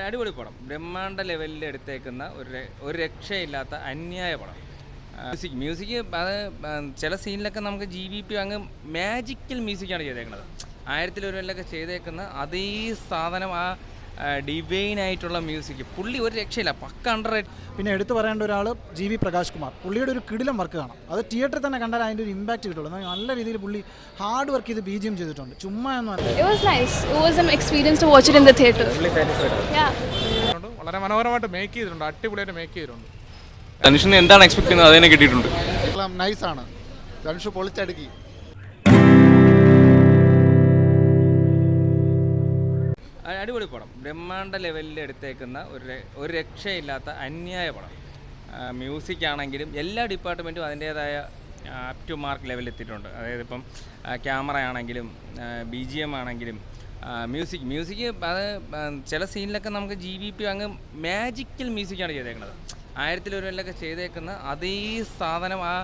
അടിപൊളി പടം. ബ്രഹ്മാണ്ഡ ലെവലിൽ എടുത്തേക്കുന്ന ഒരു രക്ഷയില്ലാത്ത അന്യായ പടം. മ്യൂസിക് അത് ചില സീനിലൊക്കെ നമുക്ക് GVP അങ്ങ് മാജിക്കൽ മ്യൂസിക്കാണ് ചെയ്തേക്കുന്നത്. 1001 ചെയ്തേക്കുന്ന അതേ സാധനം, ആ ഡിവൈൻ ആയിട്ടുള്ള മ്യൂസിക്. പുള്ളി ഒരു രക്ഷയില്ല, പക്ക അണ്ടർറേറ്റഡ്. പിന്നെ എടുത്തു പറയേണ്ട ഒരാൾ GV പ്രകാശ് കുമാർ. പുള്ളിയുടെ ഒരു കിടിലം വർക്ക് കാണാം. അത് തിയേറ്ററിൽ തന്നെ കണ്ടാൽ അതിൻ്റെ ഒരു ഇമ്പാക്റ്റ് കിട്ടുള്ളൂ. നല്ല രീതിയിൽ പുള്ളി ഹാർഡ് വർക്ക് ചെയ്ത് BGM ചെയ്തിട്ടുണ്ട്. ചുമ്മാ ഒന്നും അല്ല. It was nice. It was an experience to watch it in the theater. Yeah. വളരെ മനോഹരമായിട്ട് മേക്ക് ചെയ്തിട്ടുണ്ട്, അടിപൊളിയായിട്ട് മേക്ക് ചെയ്തിട്ടുണ്ട്. ധനുഷിന് എന്താണ് എക്സ്പെക്ട് ചെയ്യുന്നത് അതിനെ കിട്ടിയിട്ടുണ്ട്. നൈസാണ്. ധനുഷ് പൊളിച്ചടുക്കി. അടിപൊളി പടം. ബ്രഹ്മാണ്ഡ ലെവലിൽ എടുത്തേക്കുന്ന ഒരു രക്ഷയില്ലാത്ത അന്യായ പടം. മ്യൂസിക് ആണെങ്കിലും എല്ലാ ഡിപ്പാർട്ട്മെൻറ്റും അതിൻ്റേതായ അപ് ടു മാർക്ക് ലെവലിൽ എത്തിയിട്ടുണ്ട്. അതായത് ഇപ്പം ക്യാമറ ആണെങ്കിലും BGM ആണെങ്കിലും മ്യൂസിക് അത് ചില സീനിലൊക്കെ നമുക്ക് GVP അങ്ങ് മാജിക്കൽ മ്യൂസിക്കാണ് ചെയ്തേക്കുന്നത്. 1001 ചെയ്തേക്കുന്ന അതേ സാധനം, ആ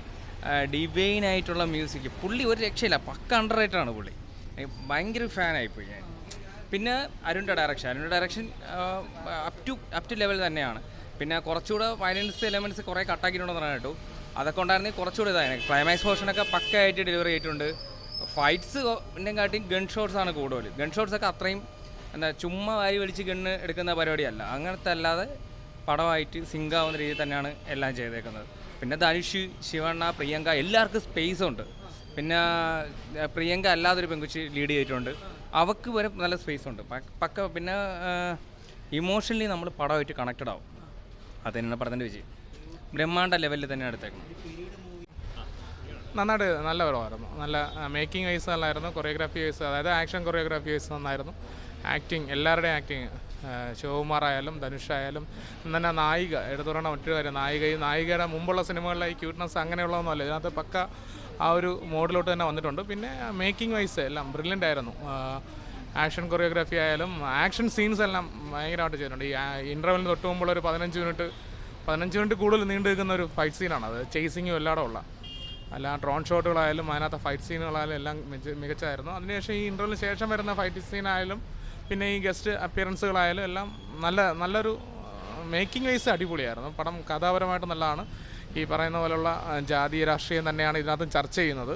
ഡിവൈൻ ആയിട്ടുള്ള മ്യൂസിക്. പുള്ളി ഒരു രക്ഷയില്ല, പക്ക അണ്ടർറേറ്റഡാണ് പുള്ളി. ഭയങ്കര ഫാനായിപ്പോയി ഞാൻ. പിന്നെ അരുണിൻ്റെ ഡയറക്ഷൻ അപ് ടു ലെവൽ തന്നെയാണ്. പിന്നെ കുറച്ചുകൂടെ വയലൻസ് എലമെൻറ്റ്സ് കുറേ കട്ടാക്കിയിട്ടുണ്ടെന്ന് പറഞ്ഞു കേട്ടു. അതൊക്കെ ഉണ്ടായിരുന്നെങ്കിൽ കുറച്ചുകൂടെ ഇതായിരുന്നു. ക്ലൈമാക്സ് പോർഷനൊക്കെ പക്കയായിട്ട് ഡെലിവറി ചെയ്തിട്ടുണ്ട്. ഫൈറ്റ്സിൻ്റെ കാട്ടി ഗൺ ഷോട്ട്സാണ് കൂടുതൽ. ഗൺ ഷോട്ട്സൊക്കെ അത്രയും ചുമ്മാ വാരി വലിച്ച് ഗണ്ണ് എടുക്കുന്ന പരിപാടിയല്ല. അങ്ങനത്തെ അല്ലാതെ പടമായിട്ട് സിങ്കാവുന്ന രീതിയിൽ തന്നെയാണ് എല്ലാം ചെയ്തേക്കുന്നത്. പിന്നെ ധനുഷ്, ശിവണ്ണ, പ്രിയങ്ക എല്ലാവർക്കും സ്പേസ് ഉണ്ട്. പിന്നെ പ്രിയങ്ക അല്ലാതൊരു പെൺകുച്ചി ലീഡ് ചെയ്തിട്ടുണ്ട്. അവർക്ക് വരെ നല്ല സ്പേസ് ഉണ്ട് പക്ക. പിന്നെ ഇമോഷണലി നമ്മൾ പടമായിട്ട് കണക്റ്റഡ് ആവും. അത് തന്നെയാണ് പടത്തിൻ്റെ വിജയം. ബ്രഹ്മാണ്ഡ ലെവലിൽ തന്നെയാണ് എടുത്തേക്കുന്നത്. നന്നായിട്ട് നല്ല പടമായിരുന്നു. നല്ല മേക്കിംഗ് വൈസ് നല്ലായിരുന്നു, കൊറിയോഗ്രാഫി വൈസ്, അതായത് ആക്ഷൻ കൊറിയോഗ്രാഫി വൈസ് നന്നായിരുന്നു. ആക്ടിങ്, എല്ലാവരുടെയും ആക്ടിങ്, ശിവകുമാർ ആയാലും ധനുഷ് ആയാലും തന്നെ നായിക എടുത്തു പറയേണ്ട മറ്റൊരു കാര്യം, നായികയുടെ മുമ്പുള്ള സിനിമകളിലെ ഈ ക്യൂട്ട്നെസ് അങ്ങനെയുള്ളതൊന്നുമല്ല. ഇതിനകത്ത് പക്ക ആ ഒരു മോഡിലോട്ട് തന്നെ വന്നിട്ടുണ്ട്. പിന്നെ മേക്കിംഗ് വൈസ് എല്ലാം ബ്രില്യൻ്റ് ആയിരുന്നു. ആക്ഷൻ കൊറിയോഗ്രാഫി ആയാലും ആക്ഷൻ സീൻസ് എല്ലാം ഭയങ്കരമായിട്ട് ചെയ്തിട്ടുണ്ട്. ഈ ഇൻ്റർവെല്ലിന് തൊട്ട് മുമ്പുള്ള ഒരു 15 മിനിറ്റ് കൂടുതൽ നീണ്ടു നിൽക്കുന്ന ഒരു ഫൈറ്റ് സീനാണ്. അത് ചേസിങ്ങും എല്ലായിടെ ഉള്ള, അല്ല ഡ്രോൺ ഷോട്ടുകളായാലും അതിനകത്ത് ഫൈറ്റ് സീനുകളായാലും എല്ലാം മികച്ചായിരുന്നു. അതിനുശേഷം ഈ ഇൻ്റർവെല്ലിന് ശേഷം വരുന്ന ഫൈറ്റ് സീനായാലും പിന്നെ ഈ ഗസ്റ്റ് അപ്പിയറൻസുകളായാലും എല്ലാം നല്ലൊരു മേക്കിംഗ് വൈസ് അടിപൊളിയായിരുന്നു. പടം കഥാപരമായിട്ട് നല്ലതാണ്. ഈ പറയുന്ന പോലുള്ള ജാതീയ രാഷ്ട്രീയം തന്നെയാണ് ഇതിനകത്തും ചർച്ച ചെയ്യുന്നത്.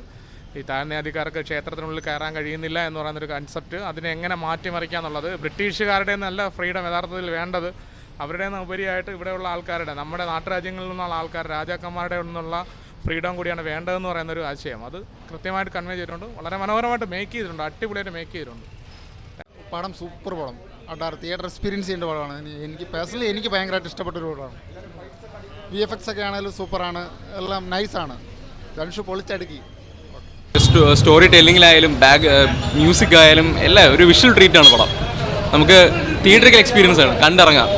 ഈ താഴ്ന്ന ജാതിക്കാർക്ക് ക്ഷേത്രത്തിനുള്ളിൽ കയറാൻ കഴിയുന്നില്ല എന്ന് പറയുന്നൊരു കൺസെപ്റ്റ്, അതിനെ എങ്ങനെ മാറ്റിമറിക്കുക എന്നുള്ളത്, ബ്രിട്ടീഷുകാരുടെ നല്ല ഫ്രീഡം യഥാർത്ഥത്തിൽ വേണ്ടത് അവരുടെ ഉപരിയായിട്ട് ഇവിടെയുള്ള ആൾക്കാരുടെ, നമ്മുടെ നാട്ടുരാജ്യങ്ങളിൽ നിന്നുള്ള ആൾക്കാർ, രാജാക്കന്മാരുടെ നിന്നുള്ള ഫ്രീഡം കൂടിയാണ് വേണ്ടതെന്ന് പറയുന്നൊരു ആശയം. അത് കൃത്യമായിട്ട് കൺവേ ചെയ്തിട്ടുണ്ട്. വളരെ മനോഹരമായിട്ട് മേക്ക് ചെയ്തിട്ടുണ്ട്, അടിപൊളിയായിട്ട് മേക്ക് ചെയ്തിട്ടുണ്ട്. പടം സൂപ്പർ പടം. തിയേറ്റർ എക്സ്പീരിയൻസ് ചെയ്യേണ്ട പടമാണ്. എനിക്ക് ഭയങ്കരമായിട്ട് ഇഷ്ടപ്പെട്ടൊരു പടമാണ്. VFX ഒക്കെ ആണെങ്കിലും സൂപ്പറാണ്, എല്ലാം നൈസാണ്. ധനുഷ് പൊളിച്ചടുക്കി. സ്റ്റോറി ടെല്ലിങ്ങിലായാലും മ്യൂസിക് ആയാലും എല്ലാം ഒരു വിഷ്വൽ ട്രീറ്റ് ആണ് പടം. നമുക്ക് തിയേറ്ററിക്കൽ എക്സ്പീരിയൻസ് ആണ്, കണ്ടിറങ്ങാം.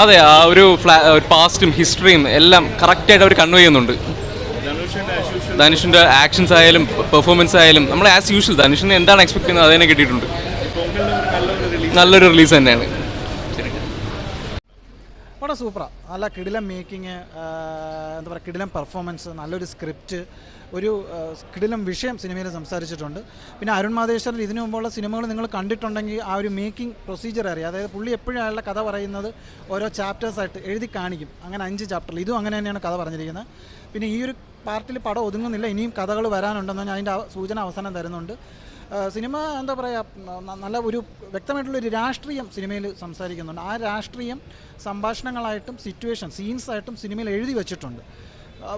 അതെ, ആ ഒരു പാസ്റ്റും ഹിസ്റ്ററിയും എല്ലാം കറക്റ്റായിട്ട് അവർ കൺവേ ചെയ്യുന്നുണ്ട്. ധനുഷിൻ്റെ ആക്ഷൻസ് ആയാലും പെർഫോമൻസ് ആയാലും നമ്മൾ ആസ് യൂഷ്വൽ ധനുഷിന് എന്താണ് എക്സ്പെക്ട് ചെയ്യുന്നത് അതിനെ കിട്ടിയിട്ടുണ്ട്. നല്ലൊരു റിലീസ് തന്നെയാണ്. പടം സൂപ്പറാണ്. നല്ല കിടിലം മേക്കിങ്, എന്താ പറയുക, കിടിലം പെർഫോമൻസ്, നല്ലൊരു സ്ക്രിപ്റ്റ്, ഒരു കിടിലം വിഷയം സിനിമയിൽ സംസാരിച്ചിട്ടുണ്ട്. പിന്നെ അരുൺ മാധേശ്വരൻ ഇതിനു മുമ്പുള്ള സിനിമകൾ നിങ്ങൾ കണ്ടിട്ടുണ്ടെങ്കിൽ ആ ഒരു മേക്കിംഗ് പ്രൊസീജിയർ അറിയാം. അതായത് പുള്ളി എപ്പോഴും അയാളുടെ കഥ പറയുന്നത് ഓരോ ചാപ്റ്റേഴ്സായിട്ട് എഴുതി കാണിക്കും. അങ്ങനെ 5 ചാപ്റ്ററിൽ ഇതും അങ്ങനെ തന്നെയാണ് കഥ പറഞ്ഞിരിക്കുന്നത്. പിന്നെ ഈ ഒരു പാർട്ടിൽ പടം ഒതുങ്ങുന്നില്ല, ഇനിയും കഥകൾ വരാനുണ്ടെന്ന് ഞാൻ അതിൻ്റെ സൂചന അവസാനം തരുന്നുണ്ട്. സിനിമ എന്താ പറയുക, നല്ല ഒരു വ്യക്തമായിട്ടുള്ളൊരു രാഷ്ട്രീയം സിനിമയിൽ സംസാരിക്കുന്നുണ്ട്. ആ രാഷ്ട്രീയം സംഭാഷണങ്ങളായിട്ടും സീൻസായിട്ടും സിനിമയിൽ എഴുതി വച്ചിട്ടുണ്ട്.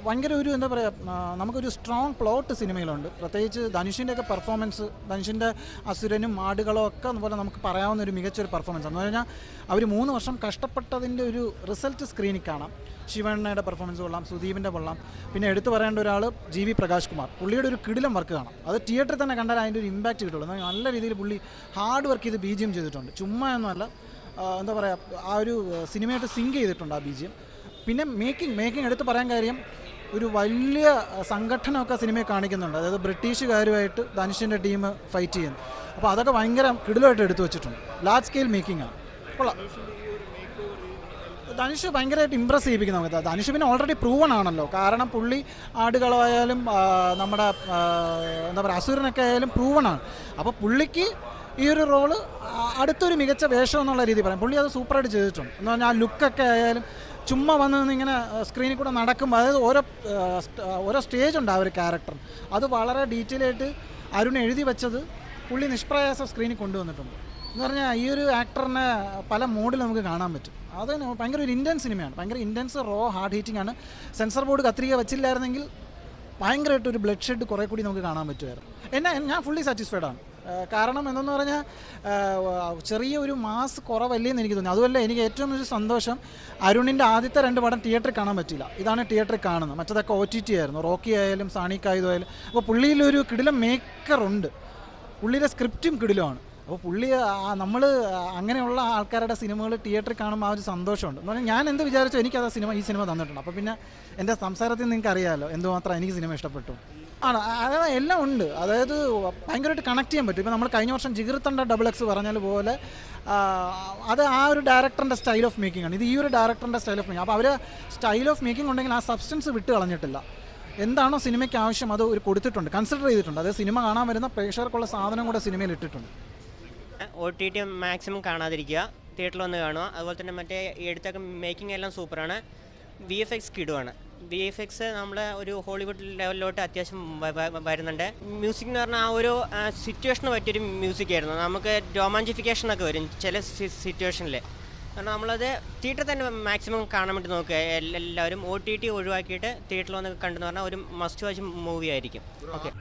ഭയങ്കര ഒരു എന്താ പറയുക, നമുക്കൊരു സ്ട്രോങ് പ്ലോട്ട് സിനിമയിലുണ്ട്. പ്രത്യേകിച്ച് ധനുഷിൻ്റെയൊക്കെ പെർഫോമൻസ്, ധനുഷിൻ്റെ അസുരനും ആടുകളും ഒക്കെ അതുപോലെ നമുക്ക് പറയാവുന്ന ഒരു മികച്ചൊരു പെർഫോമൻസ് എന്ന് പറഞ്ഞാൽ അവർ 3 വർഷം കഷ്ടപ്പെട്ടതിൻ്റെ ഒരു റിസൾട്ട് സ്ക്രീനിൽ കാണാം. ശിവണ്ണയുടെ പെർഫോമൻസ് കൊള്ളാം, സുദീപിൻ്റെ കൊള്ളാം. പിന്നെ എടുത്തു പറയേണ്ട ഒരാൾ GV പ്രകാശ് കുമാർ. പുള്ളിയുടെ ഒരു കിടിലം വർക്ക് കാണാം. അത് തിയേറ്ററിൽ തന്നെ കണ്ടാൽ അതിൻ്റെ ഒരു ഇമ്പാക്റ്റ് കിട്ടുള്ളൂ. നല്ല രീതിയിൽ പുള്ളി ഹാർഡ് വർക്ക് ചെയ്ത് BGM ചെയ്തിട്ടുണ്ട്. ചുമ്മാ ഒന്നുമല്ല, എന്താ പറയുക, ആ ഒരു സിനിമയായിട്ട് സിങ്ക് ചെയ്തിട്ടുണ്ട് ആ BGM. പിന്നെ മേക്കിംഗ് എടുത്ത് പറയാൻ കാര്യം, ഒരു വലിയ സംഘടനമൊക്കെ സിനിമയെ കാണിക്കുന്നുണ്ട്. അതായത് ബ്രിട്ടീഷുകാരുമായിട്ട് ധനുഷിൻ്റെ ടീം ഫൈറ്റ് ചെയ്യുന്നു. അപ്പോൾ അതൊക്കെ ഭയങ്കര കിടിലമായിട്ട് എടുത്തു വെച്ചിട്ടുണ്ട്. ലാർജ് സ്കെയിൽ മേക്കിംഗാണ്. കൊള്ളാം. ധനുഷ് ഭയങ്കരമായിട്ട് ഇമ്പ്രസ് ചെയ്യിപ്പിക്കുന്ന നമുക്ക്. ധനുഷ് പിന്നെ ഓൾറെഡി പ്രൂവൺ ആണല്ലോ. കാരണം പുള്ളി ആടുകളായാലും നമ്മുടെ എന്താ പറയുക അസുരനൊക്കെ ആയാലും പ്രൂവൺ ആണ്. അപ്പോൾ പുള്ളിക്ക് ഈ ഒരു റോള് അടുത്തൊരു മികച്ച വേഷം എന്നുള്ള രീതി പറയാം. പുള്ളി അത് സൂപ്പറായിട്ട് ചെയ്തിട്ടുണ്ട്. എന്ന് പറഞ്ഞാൽ ആ ലുക്കൊക്കെ ആയാലും ചുമ്മാ വന്ന് നിന്ന് ഇങ്ങനെ സ്ക്രീനിൽ കൂടെ നടക്കുമ്പോൾ, അതായത് ഓരോ സ്റ്റേജ് ഉണ്ട് ആ ഒരു ക്യാരക്ടർ, അത് വളരെ ഡീറ്റെയിൽ ആയിട്ട് അരുൺ എഴുതി വെച്ചത് പുള്ളി നിഷ്പ്രയാസം സ്ക്രീനിൽ കൊണ്ടുവന്നിട്ടുണ്ട്. എന്ന് പറഞ്ഞാൽ ഈ ഒരു ആക്ടറിനെ പല മോഡിൽ നമുക്ക് കാണാൻ പറ്റും. അത് ഭയങ്കര ഒരു ഇൻറ്റൻസ് സിനിമയാണ്, ഭയങ്കര ഇൻറ്റൻസ് റോ ഹാർഡ് ഹീറ്റിംഗ് ആണ്. സെൻസർ ബോർഡ് കത്രിക വെച്ചില്ലായിരുന്നെങ്കിൽ ഭയങ്കരമായിട്ട് ഒരു ബ്ലഡ് ഷെഡ് കുറേ കൂടി നമുക്ക് കാണാൻ പറ്റുമായിരുന്നു. ഞാൻ ഫുള്ളി സാറ്റിസ്ഫൈഡ് ആണ്. കാരണം എന്തെന്ന് പറഞ്ഞാൽ ചെറിയ ഒരു മാസ് കുറവല്ലേന്ന് എനിക്ക് തോന്നി. അതുമല്ല, എനിക്ക് ഏറ്റവും ഒരു സന്തോഷം അരുണിൻ്റെ ആദ്യത്തെ 2 പടം തിയേറ്ററിൽ കാണാൻ പറ്റില്ല. ഇതാണ് തിയേറ്ററിൽ കാണുന്നത്. മറ്റതൊക്കെ OTT ആയിരുന്നു. റോക്കി ആയാലും സാണിക്കായതും ആയാലും. അപ്പോൾ പുള്ളിയിലൊരു കിടിലം മേക്കറുണ്ട്, പുള്ളിയുടെ സ്ക്രിപ്റ്റും കിടിലമാണ്. അപ്പോൾ പുള്ളി നമ്മൾ അങ്ങനെയുള്ള ആൾക്കാരുടെ സിനിമകൾ തിയേറ്ററിൽ കാണുമ്പോൾ ആ ഒരു സന്തോഷമുണ്ട്. എന്ന് പറഞ്ഞാൽ ഞാൻ എന്ത് വിചാരിച്ചോ എനിക്കത് ഈ സിനിമ തന്നിട്ടുണ്ട്. അപ്പോൾ പിന്നെ എൻ്റെ സംസാരത്തിൽ നിങ്ങൾക്ക് അറിയാമല്ലോ എന്തുമാത്രം എനിക്ക് സിനിമ ഇഷ്ടപ്പെട്ടു. അതായത് എല്ലാം ഉണ്ട്. അതായത് ഭയങ്കരമായിട്ട് കണക്ട് ചെയ്യാൻ പറ്റും. ഇപ്പോൾ നമ്മൾ കഴിഞ്ഞ വർഷം ജിഗർത്തണ്ട XX പറഞ്ഞാൽ പോലെ അത് ആ ഒരു ഡയറക്ടറിൻ്റെ സ്റ്റൈൽ ഓഫ് മേക്കിംഗ് ആണ്. ഇത് ഈ ഒരു ഡയറക്ടറിൻ്റെ സ്റ്റൈൽ ഓഫ് മേക്കിംഗ്. അപ്പോൾ അവർ സ്റ്റൈൽ ഓഫ് മേക്കിംഗ് ഉണ്ടെങ്കിൽ ആ സബ്സ്റ്റൻസ് വിട്ട് കളഞ്ഞിട്ടില്ല. എന്താണോ സിനിമയ്ക്ക് ആവശ്യം അത് ഒരു കൊടുത്തിട്ടുണ്ട്, കൺസിഡർ ചെയ്തിട്ടുണ്ട്. അതായത് സിനിമ കാണാൻ വരുന്ന പ്രേക്ഷകർക്കുള്ള സാധനം കൂടെ സിനിമയിൽ ഇട്ടിട്ടുണ്ട്. OTT മാക്സിമം കാണാതിരിക്കുക, തിയേറ്ററിൽ വന്ന് കാണുക. അതുപോലെ തന്നെ മറ്റേ എടുത്തൊക്കെ മേക്കിംഗ് എല്ലാം സൂപ്പറാണ്. VFX കിടുവാണ്. VFX നമ്മൾ ഒരു ഹോളിവുഡ് ലെവലിലോട്ട് അത്യാവശ്യം വരുന്നുണ്ട്. മ്യൂസിക് എന്ന് പറഞ്ഞാൽ ആ ഒരു സിറ്റുവേഷന് പറ്റിയൊരു മ്യൂസിക്കായിരുന്നു. നമുക്ക് രോമാഞ്ചിഫിക്കേഷനൊക്കെ വരും ചില സിറ്റുവേഷനിൽ. കാരണം നമ്മളത് തിയേറ്ററിൽ തന്നെ മാക്സിമം കാണാൻ വേണ്ടി നോക്കുക. എല്ലാവരും OTT ഒഴിവാക്കിയിട്ട് തിയേറ്ററിൽ വന്ന് കണ്ടെന്ന് പറഞ്ഞാൽ ഒരു മസ്റ്റ് വാച്ച് മൂവി ആയിരിക്കും. ഓക്കെ.